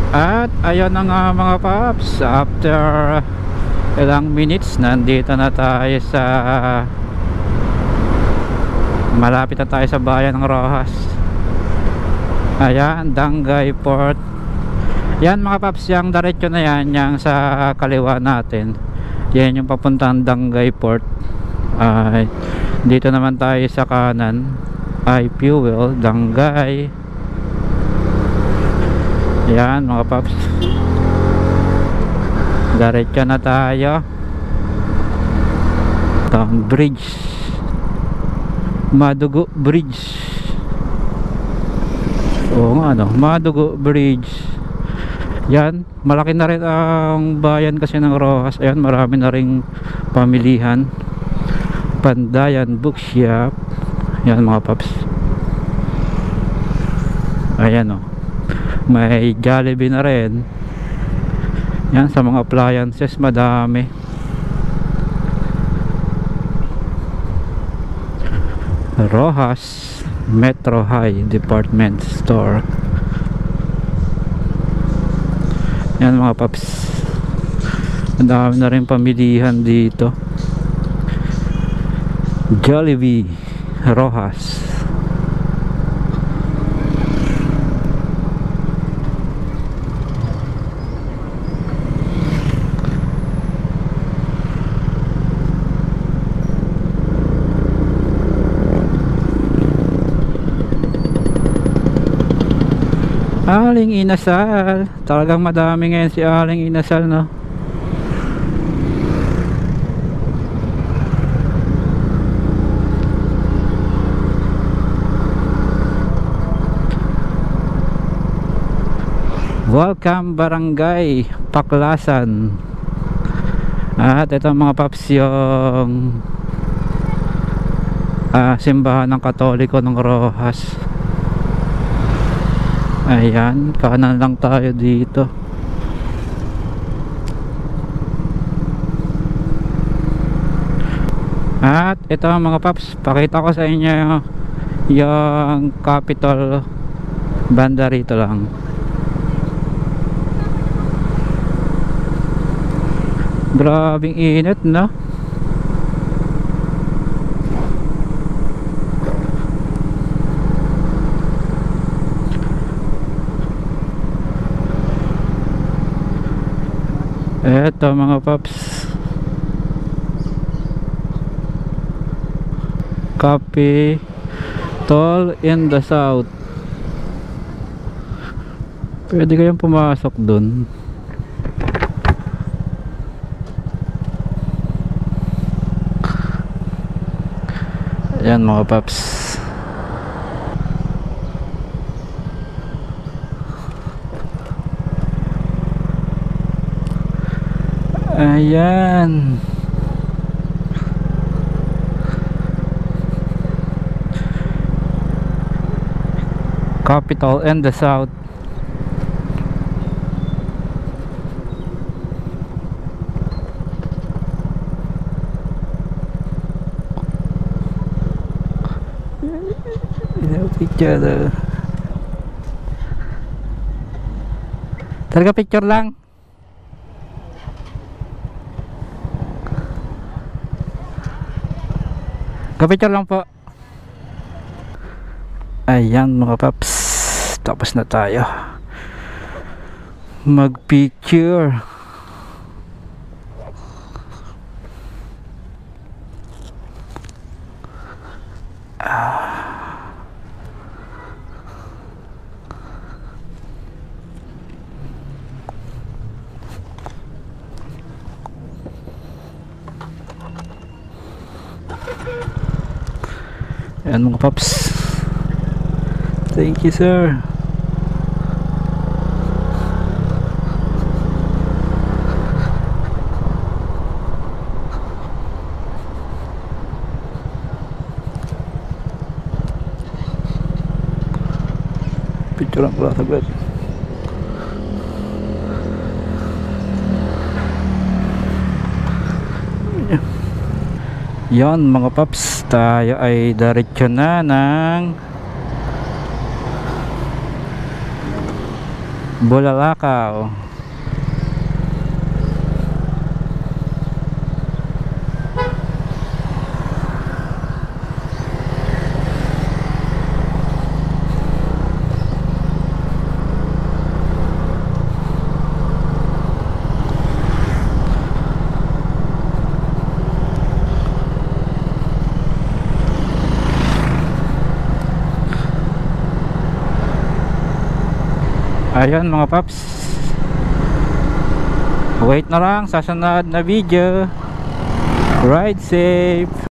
At ayun na nga mga paps, after ilang minutes nandito na tayo sa malapit na tayo sa bayan ng Roxas. Ayan, Dangay Port. Yan mga paps, yung diretso na yan, yung sa kaliwa natin, yan yung papuntang Dangay Port. Dito naman tayo sa kanan ay Fuel Dangay. Yan mga paps, diretso na tayo. Town Bridge, Madugo Bridge. Oo nga no, Madugo Bridge. Yan, malaki na rin ang bayan kasi ng Roxas. Ayan, marami na ring pamilihan. Pandayan Bookshop. Yan mga paps. Ayan o, may Jollibee na rin. Yan, sa mga appliances madami. Roxas Metro High Department Store. Yan mga paps, madami na rin pamilihan dito. Jollibee Roxas. Aling Inasal, talagang madami ngayon si Aling Inasal no. Welcome Barangay Paklasan. At ito mga paps, yung simbahan ng Katoliko ng Roxas. Ayan, kanan lang tayo dito. At ito mga paps, pakita ko sa inyo yung Capitol banda rito lang. Grabing init no. Eto mga paps, Capitol in the South. Pwede kayong pumasok dun. Ayan mga paps. Ayan, Capitol in the South. Picture. Talaga picture lang. Kapicture lang po. Ayan mga paps, tapos na tayo mag-picture. Ayan mga paps, thank you sir. Picture lang pala saglit. Yan mga paps, tayo ay diretso na ng Bulalakaw. Ayun mga paps, wait na lang sa sunod na video. Ride safe.